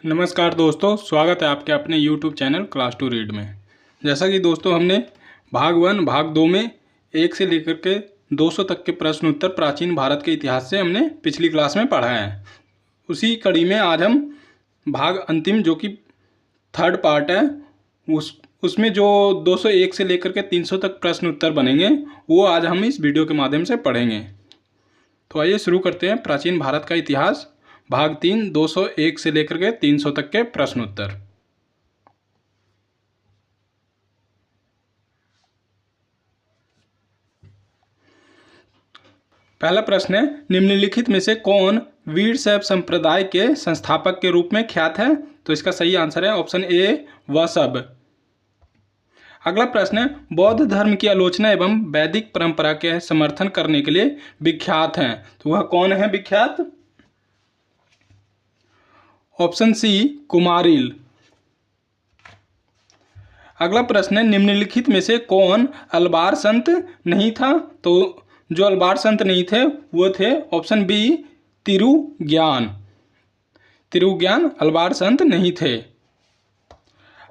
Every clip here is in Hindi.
नमस्कार दोस्तों, स्वागत है आपके अपने YouTube channel class to read में। जैसा कि दोस्तों हमने भाग 1 भाग 2 में 1 से लेकर के 200 तक के प्रश्न उत्तर प्राचीन भारत के इतिहास से हमने पिछली क्लास में पढ़ा है। उसी कड़ी में आज हम भाग अंतिम जो कि थर्ड पार्ट है उसमें जो 201 से लेकर के 300 तक प्रश्न उत्तर बनेंगे वो आज हम इस वीडियो के माध्यम से पढ़ेंगे। तो आइए शुरू करते हैं प्राचीन भारत का इतिहास भाग 3 201 से लेकर के 300 तक के प्रश्न उत्तर। पहला प्रश्न है, निम्नलिखित में से कौन वीरशैव संप्रदाय के संस्थापक के रूप में ख्यात है? तो इसका सही आंसर है ऑप्शन ए वसव। अगला प्रश्न है, बौद्ध धर्म की आलोचना एवं वैदिक परंपरा के समर्थन करने के लिए विख्यात हैं। तो वह कौन है विख्यात? Option C Kumarila. अगला प्रश्न है, निम्नलिखित में से कौन अलवार संत नहीं था? तो जो अलवार संत नहीं थे वो थे ऑप्शन बी तिरुज्ञान। तिरुज्ञान अलवार संत नहीं थे।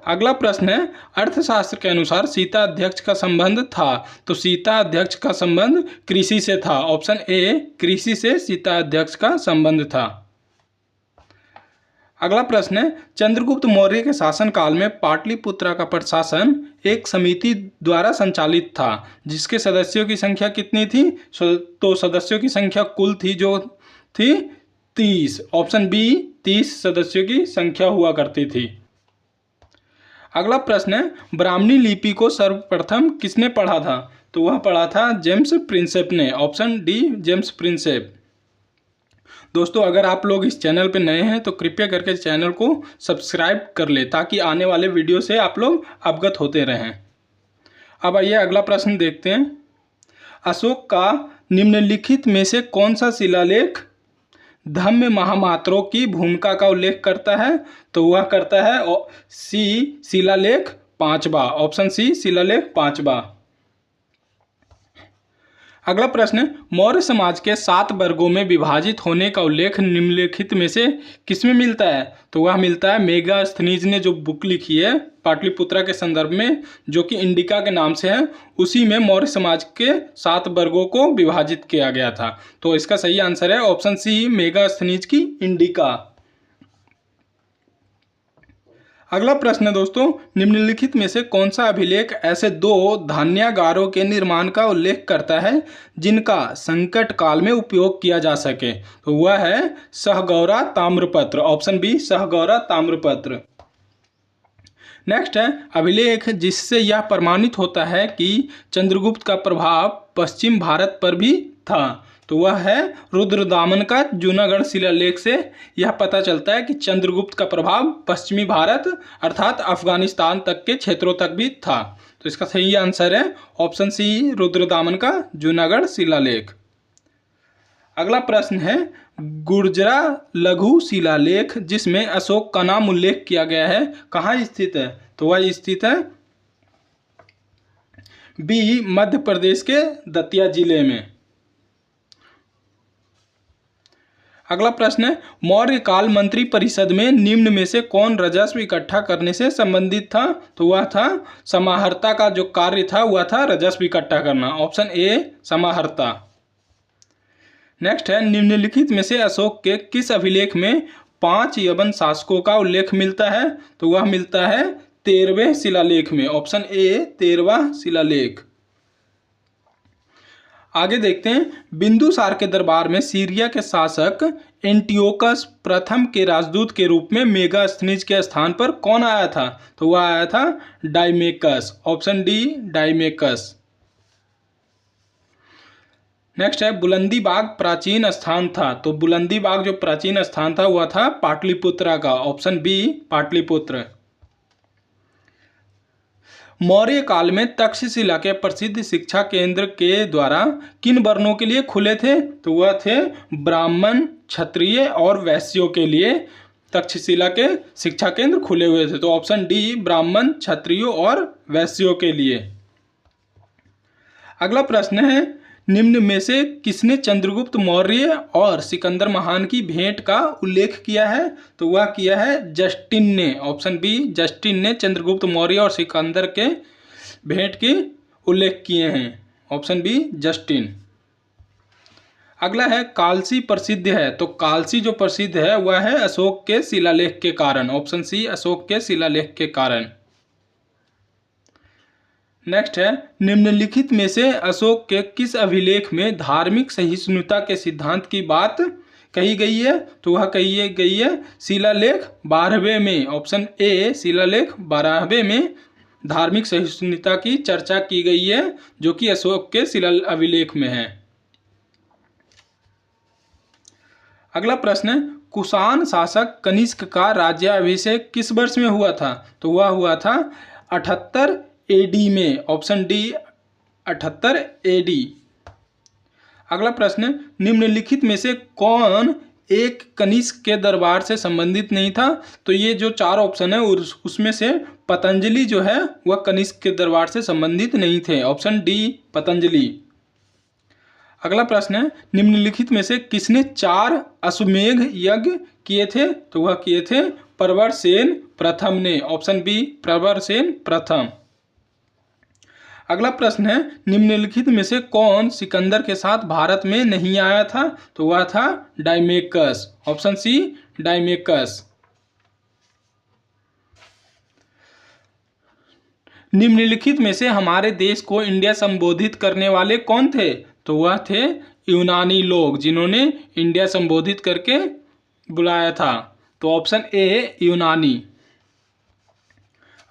अगला प्रश्न है, अर्थशास्त्र के अनुसार सीता अध्यक्ष का संबंध था। तो सीता अध्यक्ष का संबंध कृषि से था। ऑप्शन ए कृषि से सीता अध्यक्ष का संबंध था। अगला प्रश्न है, चंद्रगुप्त मौर्य के शासनकाल में पाटलिपुत्रा का प्रशासन एक समिति द्वारा संचालित था जिसके सदस्यों की संख्या कितनी थी? तो सदस्यों की संख्या कुल थी जो थी 30। ऑप्शन बी 30 सदस्यों की संख्या हुआ करती थी। अगला प्रश्न है, ब्राह्मणी लिपि को सर्वप्रथम किसने पढ़ा था? तो वह पढ़ा था जेम्स प्रिंसेप ने। Option D James Prinsep. दोस्तों अगर आप लोग इस चैनल पर नए हैं तो कृपया करके चैनल को सब्सक्राइब कर ले ताकि आने वाले वीडियो से आप लोग अवगत होते रहें। अब आइए अगला प्रश्न देखते हैं। अशोक का निम्नलिखित में से कौन सा शिलालेख धम्म महामात्रों की भूमिका का उल्लेख करता है? तो वह करता है सी शिलालेख 5वां। ऑप्शन सी शिलालेख 5वां। अगला प्रश्न, मौर्य समाज के 7 वर्गों में विभाजित होने का उल्लेख निम्नलिखित में से किसमें मिलता है? तो वह मिलता है मेगास्थनीज ने जो बुक लिखी है पाटलिपुत्रा के संदर्भ में जो कि इंडिका के नाम से है, उसी में मौर्य समाज के 7 वर्गों को विभाजित किया गया था। तो इसका सही आंसर है ऑप्शन सी मेगास्थनीज की इंडिका। अगला प्रश्न है दोस्तों, निम्नलिखित में से कौन सा अभिलेख ऐसे 2 धान्यागारों के निर्माण का उल्लेख करता है जिनका संकट काल में उपयोग किया जा सके? तो वह है सहगौरा ताम्रपत्र। ऑप्शन बी सहगौरा ताम्रपत्र। नेक्स्ट है, अभिलेख जिससे यह प्रमाणित होता है कि चंद्रगुप्त का प्रभाव पश्चिम भारत पर भी था। तो वह है रुद्रदामन का जूनागढ़ शिलालेख से यह पता चलता है कि चंद्रगुप्त का प्रभाव पश्चिमी भारत अर्थात अफगानिस्तान तक के क्षेत्रों तक भी था। तो इसका सही आंसर है ऑप्शन सी रुद्रदामन का जूनागढ़ शिलालेख। अगला प्रश्न है, गुर्जरा लघु शिलालेख जिसमें अशोक का नाम उल्लेख किया गया है कहाँ स्थित है? तो वह स्थित है बी मध्य प्रदेश के दतिया जिले में। अगला प्रश्न है, मौर्य काल मंत्री परिषद में निम्न में से कौन राजस्व इकट्ठा करने से संबंधित था? तो वह था समाहर्ता का जो कार्य था वह था राजस्व इकट्ठा करना। ऑप्शन ए समाहर्ता। नेक्स्ट है, निम्नलिखित में से अशोक के किस अभिलेख में 5 यवन शासकों का उल्लेख मिलता है? तो वह मिलता है 13वें शिलालेख में। ऑप्शन ए 13वां शिलालेख। आगे देखते हैं, बिंदुसार के दरबार में सीरिया के शासक एंटियोकस प्रथम के राजदूत के रूप में मेगास्थनीज के स्थान पर कौन आया था? तो वह आया था डाइमेकस। Option D डाइमेकस। नेक्स्ट है, बुलंदी बाग प्राचीन स्थान था। तो बुलंदी बाग जो प्राचीन स्थान था वह था पाटलिपुत्रा का। Option B Pataliputra. मौर्य काल में तक्षशिला के प्रसिद्ध शिक्षा केंद्र के द्वारा किन वर्णों के लिए खुले थे? तो वह थे ब्राह्मण, क्षत्रिय और वैश्यों के लिए तक्षशिला के शिक्षा केंद्र खुले हुए थे। तो ऑप्शन डी ब्राह्मण, क्षत्रियों और वैश्यों के लिए। अगला प्रश्न है, निम्न में से किसने चंद्रगुप्त मौर्य और सिकंदर महान की भेंट का उल्लेख किया है? तो वह किया है जस्टिन ने। ऑप्शन बी, जस्टिन ने चंद्रगुप्त मौर्य और सिकंदर के भेंट की उल्लेख किए हैं। Option B, Justin. अगला है कालसी प्रसिद्ध है। तो कालसी जो प्रसिद्ध है वह है अशोक के शिलालेख के कारण। ऑप्शन सी, अशोक के शिलालेख के कारण। नेक्स्ट है, निम्नलिखित में से अशोक के किस अभिलेख में धार्मिक सहिष्णुता के सिद्धांत की बात कही गई है? तो वह कही गई है शिलालेख 12वें में। ऑप्शन ए, शिलालेख 12वें में धार्मिक सहिष्णुता की चर्चा की गई है, जो कि अशोक के शिला अभिलेख में है। अगला प्रश्न है, कुषाण शासक कनिष्क का राज्याभिषेक किस वर्ष में हुआ था? तो वह हुआ था 78 एडी में। Option D, 78 AD. अगला प्रश्न, निम्नलिखित में से कौन एक कनिष्क के दरबार से संबंधित नहीं था? तो ये जो 4 ऑप्शन है उसमें से पतंजलि जो है वह कनिष्क के दरबार से संबंधित नहीं थे। Option D, Patanjali. अगला प्रश्न है, निम्नलिखित में से किसने 4 अश्वमेध यज्ञ किए थे? तो वह किए थे प्रवरसेन प्रथम ने। ऑप्शन बी, प्रवरसेन प्रथम। अगला प्रश्न है, निम्नलिखित में से कौन सिकंदर के साथ भारत में नहीं आया था? तो वह था डायमेकस। Option C, डायमेकस। निम्नलिखित में से हमारे देश को इंडिया संबोधित करने वाले कौन थे? तो वह थे यूनानी लोग, जिन्होंने इंडिया संबोधित करके बुलाया था। तो ऑप्शन ए, यूनानी।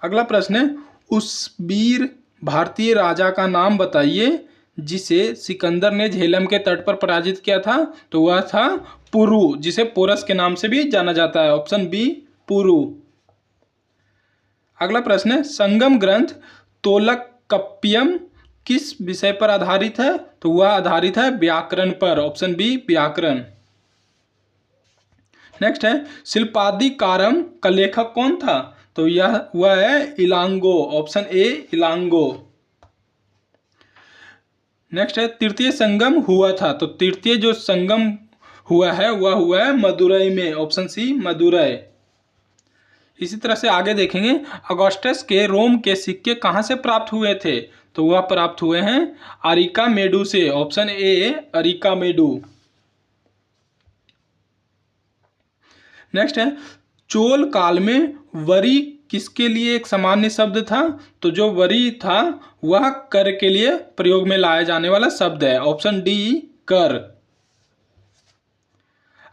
अगला प्रश्न है, उस वीर भारतीय राजा का नाम बताइए जिसे सिकंदर ने झेलम के तट पर पराजित किया था? तो वह था पुरु, जिसे पोरस के नाम से भी जाना जाता है। ऑप्शन बी, पुरु। अगला प्रश्न है, संगम ग्रंथ तोलकप्पियम किस विषय पर आधारित है? तो वह आधारित है व्याकरण पर। ऑप्शन बी, व्याकरण। नेक्स्ट है, शिल्पादिकारम का लेखक कौन था? तो वह है Elango. Option A, Elango. Next है, तृतीय संगम हुआ था। तो तृतीय जो संगम हुआ है वह हुआ है मदुरई में। Option C, Madurai. इसी तरह से आगे देखेंगे, अगस्टस के रोम के सिक्के कहाँ से प्राप्त हुए थे? तो वह प्राप्त हुए हैं अरिकामेडू से। Option A, Arikamedu. नेक्स्ट है, चोल काल में वरी किसके लिए एक सामान्य शब्द था? तो जो वरी था वह कर के लिए प्रयोग में लाया जाने वाला शब्द है। ऑप्शन डी, कर।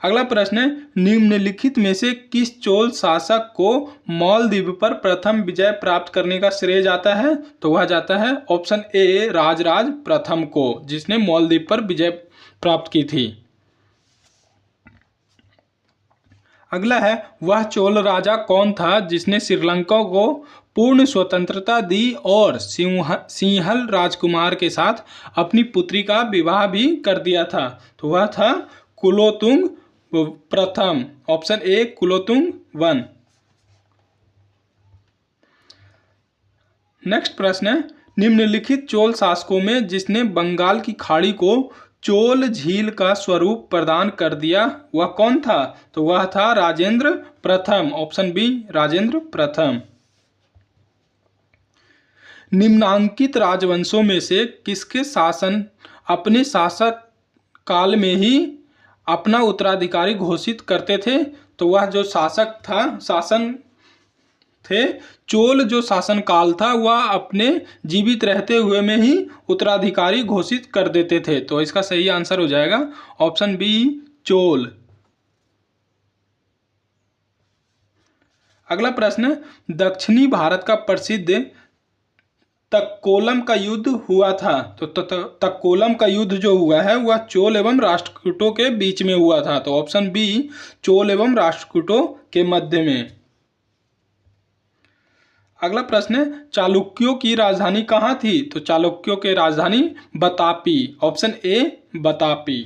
अगला प्रश्न है, निम्नलिखित में से किस चोल शासक को मालदीव पर प्रथम विजय प्राप्त करने का श्रेय जाता है? तो वह जाता है ऑप्शन ए, राजराज प्रथम को, जिसने मालदीव पर विजय प्राप्त की थी। अगला है, वह चोल राजा कौन था जिसने श्रीलंका को पूर्ण स्वतंत्रता दी और सिंहल राजकुमार के साथ अपनी पुत्री का विवाह भी कर दिया था? तो वह था कुलोतुंग प्रथम। Option A, Kulothunga one. Next प्रश्न है, निम्नलिखित चोल शासकों में जिसने बंगाल की खाड़ी को चोल झील का स्वरूप प्रदान कर दिया वह कौन था? तो वह था राजेंद्र प्रथम। ऑप्शन बी, राजेंद्र प्रथम। निम्नांकित राजवंशों में से किसके शासन अपने शासक काल में ही अपना उत्तराधिकारी घोषित करते थे? तो वह जो शासन थे, चोल जो शासन काल था वह अपने जीवित रहते हुए में ही उत्तराधिकारी घोषित कर देते थे। तो इसका सही आंसर हो जाएगा ऑप्शन बी, चोल। अगला प्रश्न, दक्षिणी भारत का प्रसिद्ध तक्कोलम का युद्ध हुआ था। तो तक्कोलम का युद्ध जो हुआ है वह चोल एवं राष्ट्रकूटों के बीच में हुआ था। तो ऑप्शन बी, चोल एवं राष्ट्रकूटों के मध्य में। अगला प्रश्न, चालुक्यों की राजधानी कहाँ थी? तो चालुक्यों की राजधानी बतापी। Option A, Vatapi.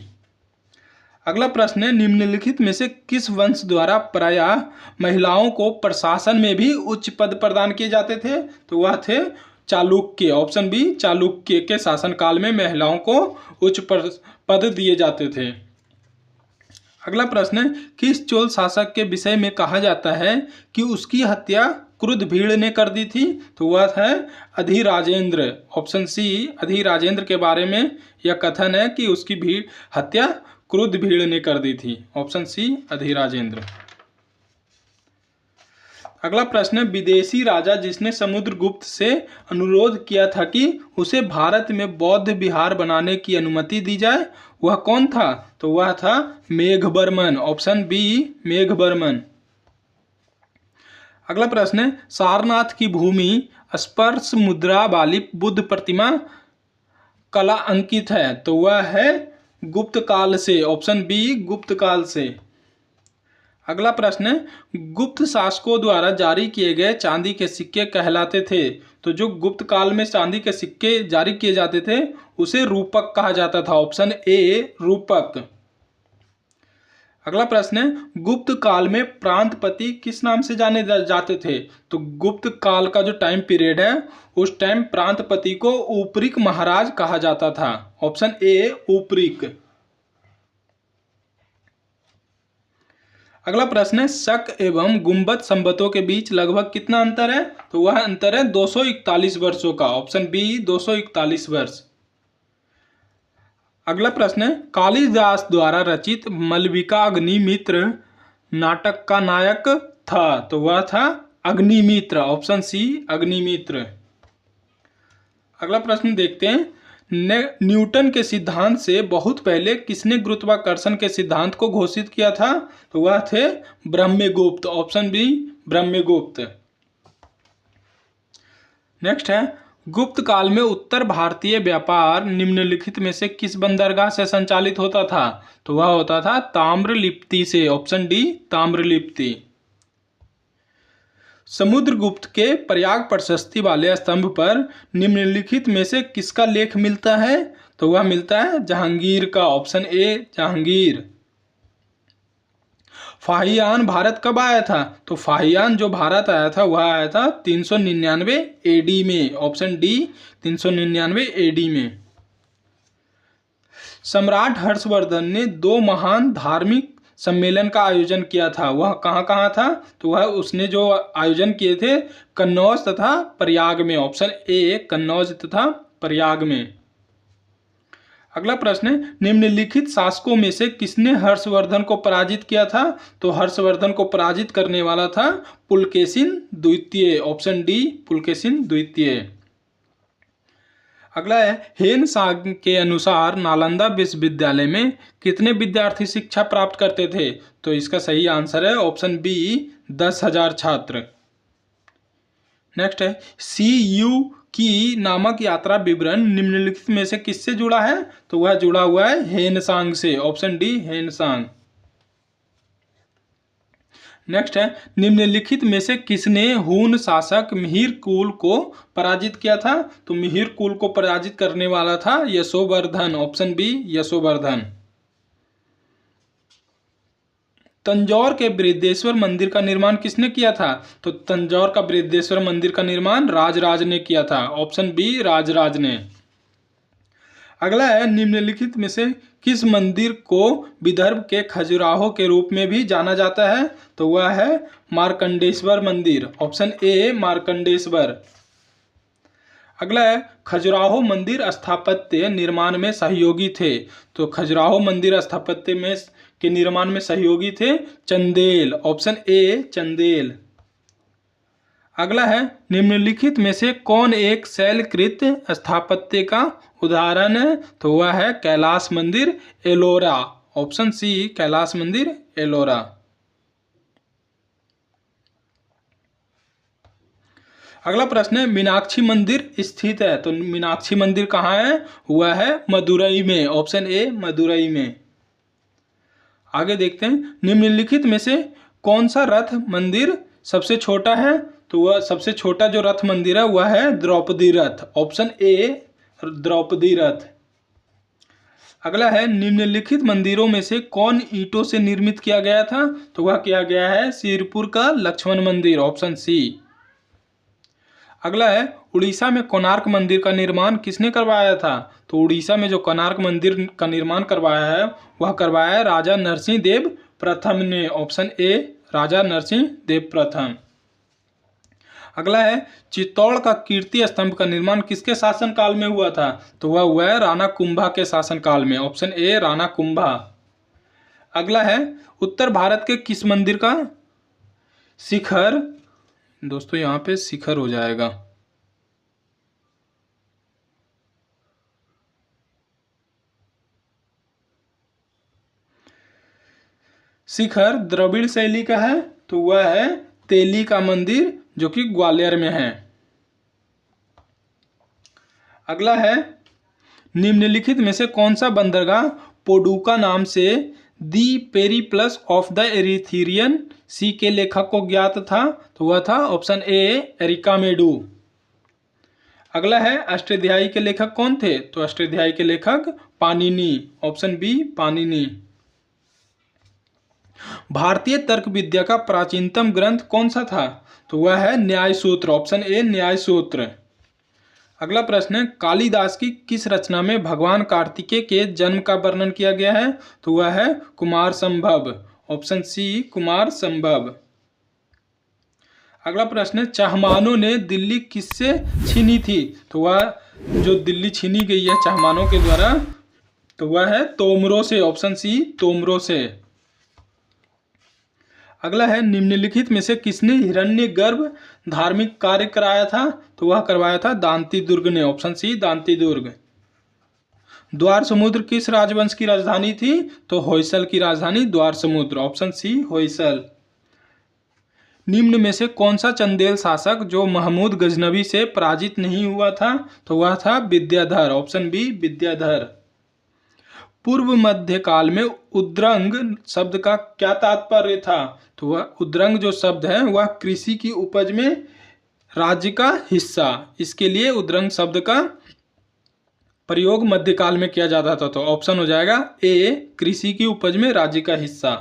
अगला प्रश्न है, निम्नलिखित में से किस वंश द्वारा प्रायः महिलाओं को प्रशासन में भी उच्च पद प्रदान किए जाते थे? तो वह थे चालुक्य, ऑप्शन बी चालुक्य के शासनकाल में महिलाओं को उच्च पद दिए जाते थे। अगला प्रश्न है, किस चोल शासक के विषय में कहा जाता है कि उसकी हत्या क्रुद्ध भीड़ ने कर दी थी? तो वह है अधिराजेंद्र, ऑप्शन सी अधिराजेंद्र के बारे में यह कथन है कि उसकी हत्या क्रुद्ध भीड़ ने कर दी थी, ऑप्शन सी अधिराजेंद्र। अगला प्रश्न है, विदेशी राजा जिसने समुद्रगुप्त से अनुरोध किया था कि उसे भारत में बौद्ध विहार बनाने की अनुमति दी जाए, वह कौन था? तो वह था मेघवर्मन, ऑप्शन बी मेघवर्मन। अगला प्रश्न है, सारनाथ की भूमि स्पर्श मुद्रा वाली बुद्ध प्रतिमा कला अंकित है, तो वह है गुप्त काल से, ऑप्शन बी गुप्त काल से। अगला प्रश्न है, गुप्त शासकों द्वारा जारी किए गए चांदी के सिक्के कहलाते थे, तो जो गुप्त काल में चांदी के सिक्के जारी किए जाते थे उसे रूपक कहा जाता था, ऑप्शन ए रूपक। अगला प्रश्न है, गुप्त काल में प्रांतपति किस नाम से जाने जाते थे? तो गुप्त काल का जो टाइम पीरियड है उस टाइम प्रांतपति को ऊपरिक महाराज कहा जाता था, ऑप्शन ए ऊपरिक। अगला प्रश्न है, शक एवं गुंबद संवतों के बीच लगभग कितना अंतर है? तो वह अंतर है 241 वर्षों का, ऑप्शन बी 241 वर्ष। अगला प्रश्न है, कालिदास द्वारा रचित मलविका अग्निमित्र नाटक का नायक था, तो वह था अग्निमित्र, ऑप्शन सी अग्निमित्र। अगला प्रश्न देखते हैं, न्यूटन के सिद्धांत से बहुत पहले किसने गुरुत्वाकर्षण के सिद्धांत को घोषित किया था? तो वह थे Brahmagupta, option B Brahmagupta. Next है, गुप्त काल में उत्तर भारतीय व्यापार निम्नलिखित में से किस बंदरगाह से संचालित होता था? तो वह होता था ताम्रलिप्ति से, ऑप्शन डी ताम्रलिप्ति। समुद्रगुप्त के प्रयाग प्रशस्ति वाले स्तंभ पर निम्नलिखित में से किसका लेख मिलता है? तो वह मिलता है जहांगीर का, ऑप्शन ए जहांगीर। फाहियान भारत कब आया था? तो फाहियान जो भारत आया था वह आया था 399 एडी में, ऑप्शन डी 399 एडी में। सम्राट हर्षवर्धन ने 2 महान धार्मिक सम्मेलन का आयोजन किया था, वह कहाँ कहाँ था? तो वह उसने जो आयोजन किए थे कन्नौज तथा प्रयाग में, ऑप्शन ए कन्नौज तथा प्रयाग में। अगला प्रश्न है, निम्नलिखित शासकों में से किसने हर्षवर्धन को पराजित किया था? तो हर्षवर्धन को पराजित करने वाला था पुलकेशिन द्वितीय, ऑप्शन डी पुलकेशिन द्वितीय। अगला है, हेन सांग के अनुसार नालंदा विश्वविद्यालय में कितने विद्यार्थी शिक्षा प्राप्त करते थे? तो इसका सही आंसर है ऑप्शन बी 10,000 छात्र। नेक्स्ट है, CU की नामक यात्रा विवरण निम्नलिखित में से किससे जुड़ा है? तो वह जुड़ा हुआ है हेन सांग से, ऑप्शन डी हेन सांग। नेक्स्ट है, निम्नलिखित में से किसने हून शासक मिहिर कुल को पराजित किया था? तो मिहिर कुल को पराजित करने वाला था यशोवर्धन, ऑप्शन बी यशोवर्धन। तंजौर के बृहदेश्वर मंदिर का निर्माण किसने किया था? तो तंजौर का बृहदेश्वर मंदिर का निर्माण राजराज ने किया था, ऑप्शन बी राजराज ने। अगला है, निम्नलिखित में से किस मंदिर को विदर्भ के खजुराहो के रूप में भी जाना जाता है? तो वह है मार्कंडेश्वर मंदिर, ऑप्शन ए मार्कंडेश्वर। अगला है, खजुराहो मंदिर स्थापत्य निर्माण में सहयोगी थे, तो खजुराहो मंदिर स्थापत्य में के निर्माण में सहयोगी थे चंदेल, ऑप्शन ए चंदेल। अगला है, निम्नलिखित में से कौन एक शैलकृत स्थापत्य का उदाहरण है? तो वह है कैलाश मंदिर एलोरा, ऑप्शन सी कैलाश मंदिर एलोरा। अगला प्रश्न है, मीनाक्षी मंदिर स्थित है, तो मीनाक्षी मंदिर कहाँ है? वह है मदुरई में, ऑप्शन ए मदुरई में। आगे देखते हैं, निम्नलिखित में से कौन सा रथ मंदिर सबसे छोटा है? तो वह सबसे छोटा जो रथ मंदिर है वह है द्रौपदी रथ, ऑप्शन ए द्रौपदी रथ। अगला है, निम्नलिखित मंदिरों में से कौन ईंटों से निर्मित किया गया था? तो वह किया गया है सिरपुर का लक्ष्मण मंदिर, ऑप्शन सी। अगला है उड़ीसा में कोणार्क मंदिर का निर्माण किसने करवाया था? तो उड़ीसा में जो कोणार्क मंदिर का निर्माण करवाया है वह करवाया है राजा नरसिंह देव प्रथम ने। ऑप्शन ए राजा नरसिंह देव प्रथम। अगला है चित्तौड़ का कीर्ति स्तंभ का निर्माण किसके शासनकाल में हुआ था? तो वह हुआ है राणा कुंभा के शासनकाल में। Option A Rana Kumbha. अगला है उत्तर भारत के किस मंदिर का शिखर, दोस्तों यहाँ पे शिखर हो जाएगा, शिखर द्रविड़ शैली का है, तो वह है तेली का मंदिर जो कि ग्वालियर में है। अगला है निम्नलिखित में से कौन सा बंदरगाह पोडुका नाम से दी पेरिप्लस ऑफ द एरिथ्रियन सी के लेखक को ज्ञात था? तो वह था ऑप्शन ए एरिकामेडू। अगला है अष्टाध्यायी के लेखक कौन थे? तो अष्टाध्यायी के लेखक पाणिनि। Option B Panini. भारतीय तर्क विद्या का प्राचीनतम ग्रंथ कौन सा था? तो वह है न्याय सूत्र। ऑप्शन ए न्याय सूत्र। अगला प्रश्न है कालिदास की किस रचना में भगवान कार्तिकेय के जन्म का वर्णन किया गया है? तो वह है कुमार संभव। ऑप्शन सी कुमार संभव। अगला प्रश्न है चाहमानों ने दिल्ली किससे छीनी थी? तो वह जो दिल्ली छीनी गई है चाहमानों के द्वारा तो वह है तोमरों से। ऑप्शन सी तोमरों से। अगला है निम्नलिखित में से किसने हिरण्यगर्भ धार्मिक कार्य कराया था? तो वह करवाया था दांती दुर्ग ने। ऑप्शन सी दांती दुर्ग। द्वार समुद्र किस राजवंश की राजधानी थी? तो होयसल की राजधानी Dwarasamudra. Option C Hoysala. निम्न में से कौन सा चंदेल शासक जो महमूद गजनवी से पराजित नहीं हुआ था? तो वह था विद्याधर। Option B Vidyadhar. पूर्व मध्य काल में उद्रंग शब्द का क्या तात्पर्य था? तो वह उद्रंग जो शब्द है वह कृषि की उपज में राज्य का हिस्सा, इसके लिए उद्रंग शब्द का प्रयोग मध्यकाल में किया जाता था। तो ऑप्शन हो जाएगा ए कृषि की उपज में राज्य का हिस्सा।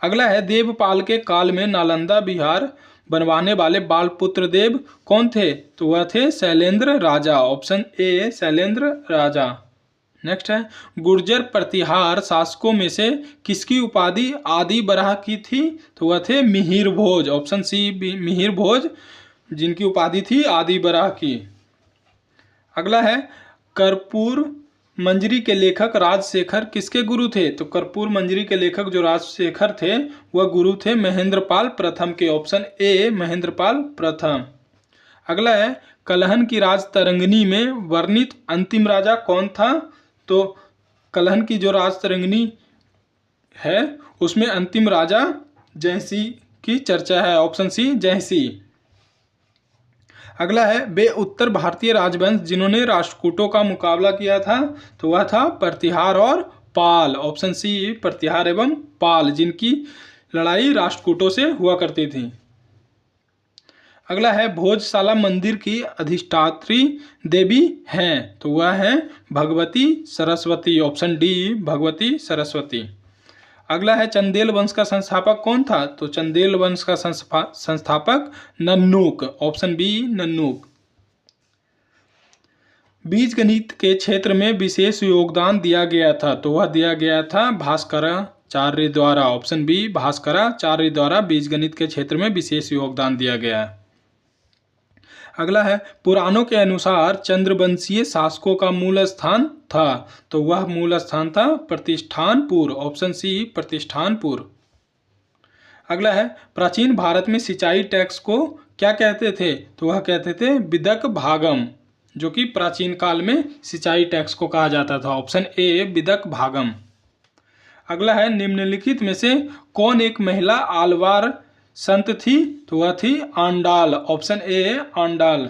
अगला है देवपाल के काल में नालंदा बिहार बनवाने वाले बालपुत्र देव कौन थे? तो वह थे शैलेंद्र राजा। ऑप्शन ए शैलेंद्र राजा। नेक्स्ट है गुर्जर प्रतिहार शासकों में से किसकी उपाधि आदि बराह की थी? तो वह थे मिहिर भोज। ऑप्शन सी मिहिर भोज जिनकी उपाधि थी आदि बराह की। अगला है कर्पूर मंजरी के लेखक राजशेखर किसके गुरु थे? तो कर्पूर मंजरी के लेखक जो राजशेखर थे वह गुरु थे महेंद्रपाल प्रथम के। ऑप्शन ए महेंद्रपाल प्रथम। अगला है कलहन की राज तरंगिणी में वर्णित अंतिम राजा कौन था? तो कलहन की जो राज तरंगिणी है उसमें अंतिम राजा जयसिंह की चर्चा है। Option C Jaisingh. अगला है वे उत्तर भारतीय राजवंश जिन्होंने राष्ट्रकूटों का मुकाबला किया था? तो वह था प्रतिहार और पाल। ऑप्शन सी प्रतिहार एवं पाल जिनकी लड़ाई राष्ट्रकूटों से हुआ करती थी। अगला है भोजशाला मंदिर की अधिष्ठात्री देवी हैं? तो वह है भगवती सरस्वती। Option D Bhagwati Saraswati. अगला है चंदेल वंश का संस्थापक कौन था? तो चंदेल वंश का संस्थापक नन्नुक। Option B Nannuk. बीज गणित के क्षेत्र में विशेष योगदान दिया गया था? तो वह दिया गया था भास्कराचार्य द्वारा। ऑप्शन बी भास्कराचार्य द्वारा बीज गणित के क्षेत्र में विशेष योगदान दिया गया है। अगला है पुराणों के अनुसार चंद्रवंशीय शासकों का मूल स्थान था? तो वह मूल स्थान था प्रतिष्ठानपुर। Option C Pratishthanpur. अगला है प्राचीन भारत में सिंचाई टैक्स को क्या कहते थे? तो वह कहते थे विदक भागम, जो कि प्राचीन काल में सिंचाई टैक्स को कहा जाता था। ऑप्शन ए विदक भागम। अगला है निम्नलिखित में से कौन एक महिला आलवार संत थी? तो वह थी आंडाल। Option A Andal.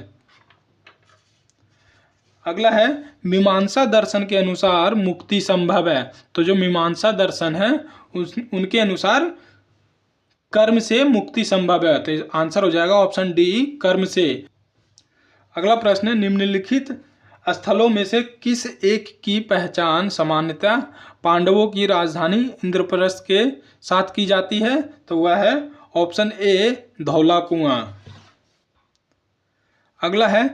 अगला है मीमांसा दर्शन के अनुसार मुक्ति संभव है? तो जो मीमांसा दर्शन है उनके अनुसार कर्म से मुक्ति संभव है। तो आंसर हो जाएगा ऑप्शन डी कर्म से। अगला प्रश्न है निम्नलिखित स्थलों में से किस एक की पहचान सामान्यतः पांडवों की राजधानी इंद्रप्रस्थ के साथ की जाती है? तो वह है ऑप्शन ए धौला कुआं। अगला है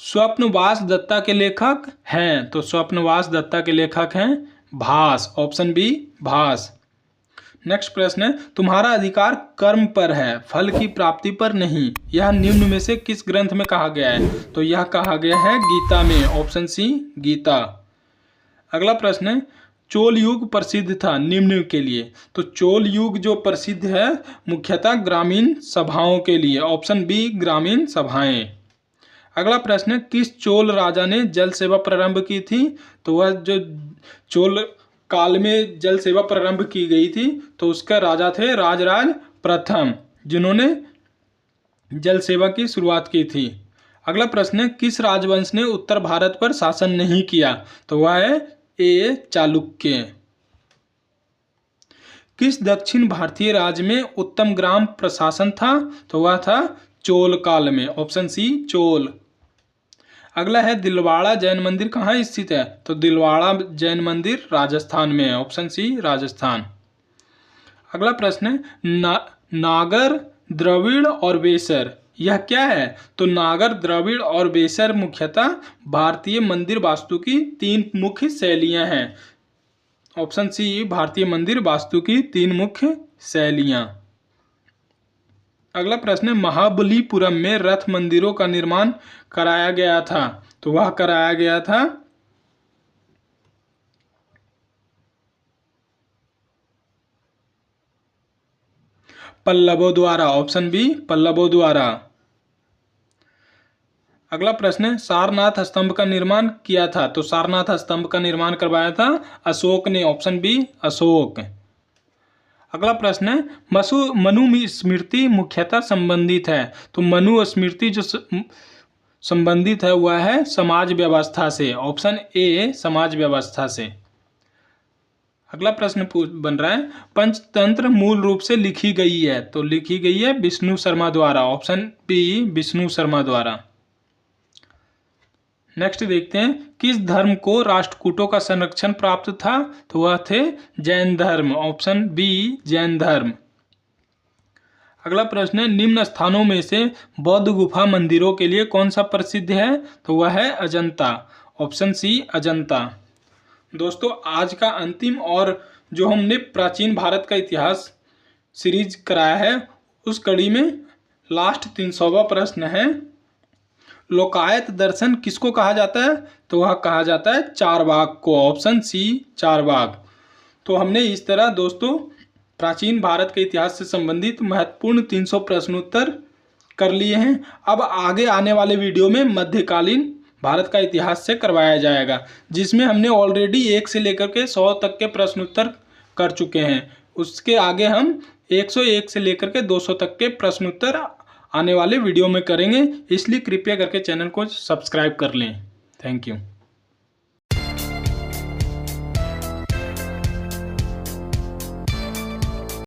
स्वप्नवास दत्ता के लेखक हैं, तो स्वप्नवास दत्ता के लेखक हैं भास, ऑप्शन बी भास। नेक्स्ट प्रश्न है तुम्हारा अधिकार कर्म पर है, फल की प्राप्ति पर नहीं, यह निम्न में से किस ग्रंथ में कहा गया है, तो यह कहा गया है गीता में, ऑप्शन सी गीता। अगला प्रश्न है चोल युग प्रसिद्ध था निम्न के लिए, तो चोल युग जो प्रसिद्ध है मुख्यतः ग्रामीण सभाओं के लिए, ऑप्शन बी ग्रामीण सभाएं। अगला प्रश्न है किस चोल राजा ने जल सेवा प्रारंभ की थी, तो वह जो चोल काल में जल सेवा प्रारंभ की गई थी तो उसका राजा थे राजराज प्रथम, जिन्होंने जल सेवा की शुरुआत की थी। अगला प्रश्न है किस राजवंश ने उत्तर भारत पर शासन नहीं किया, तो वह है ए चालुक्य। किस दक्षिण भारतीय राज्य में उत्तम ग्राम प्रशासन था, तो वह था चोल काल में, ऑप्शन सी चोल। अगला है दिलवाड़ा जैन मंदिर कहाँ स्थित है, तो दिलवाड़ा जैन मंदिर राजस्थान में है, ऑप्शन सी राजस्थान। अगला प्रश्न है नागर द्रविड़ और बेसर यह क्या है, तो नागर द्रविड़ और बेसर मुख्यतः भारतीय मंदिर वास्तु की तीन मुख्य शैलियां हैं, ऑप्शन सी भारतीय मंदिर वास्तु की तीन मुख्य शैलियां। अगला प्रश्न है महाबलीपुरम में रथ मंदिरों का निर्माण कराया गया था, तो वह कराया गया था पल्लवों द्वारा, ऑप्शन बी पल्लवों द्वारा। अगला प्रश्न है सारनाथ स्तंभ का निर्माण किया था, तो सारनाथ स्तंभ का निर्माण करवाया था अशोक ने, ऑप्शन बी अशोक। अगला प्रश्न है मनु स्मृति मुख्यतः संबंधित है, तो मनु स्मृति जो संबंधित है वह है समाज व्यवस्था से, ऑप्शन ए समाज व्यवस्था से। अगला प्रश्न बन रहा है पंचतंत्र मूल रूप से लिखी गई है, तो लिखी गई है विष्णु शर्मा द्वारा, ऑप्शन बी विष्णु शर्मा द्वारा। नेक्स्ट देखते हैं किस धर्म को राष्ट्रकूटों का संरक्षण प्राप्त था, तो वह थे जैन धर्म, ऑप्शन बी जैन धर्म। अगला प्रश्न है निम्न स्थानों में से बौद्ध गुफा मंदिरों के लिए कौन सा प्रसिद्ध है, तो वह है अजंता, ऑप्शन सी अजंता। दोस्तों आज का अंतिम और जो हमने प्राचीन भारत का इतिहास सीरीज कराया है उस कड़ी में लास्ट 300वां प्रश्न है लोकायत दर्शन किसको कहा जाता है, तो वह कहा जाता है चारवाक को, ऑप्शन सी चारवाक। तो हमने इस तरह दोस्तों प्राचीन भारत के इतिहास से संबंधित महत्वपूर्ण 300 प्रश्नोत्तर कर लिए हैं। अब आगे आने वाले वीडियो में मध्यकालीन भारत का इतिहास से करवाया जाएगा, जिसमें हमने ऑलरेडी 1 से लेकर के 100 तक के प्रश्नोत्तर कर चुके हैं। उसके आगे हम 101 से लेकर के 200 तक के प्रश्नोत्तर आने वाले वीडियो में करेंगे, इसलिए कृपया करके चैनल को सब्सक्राइब कर लें। Thank you.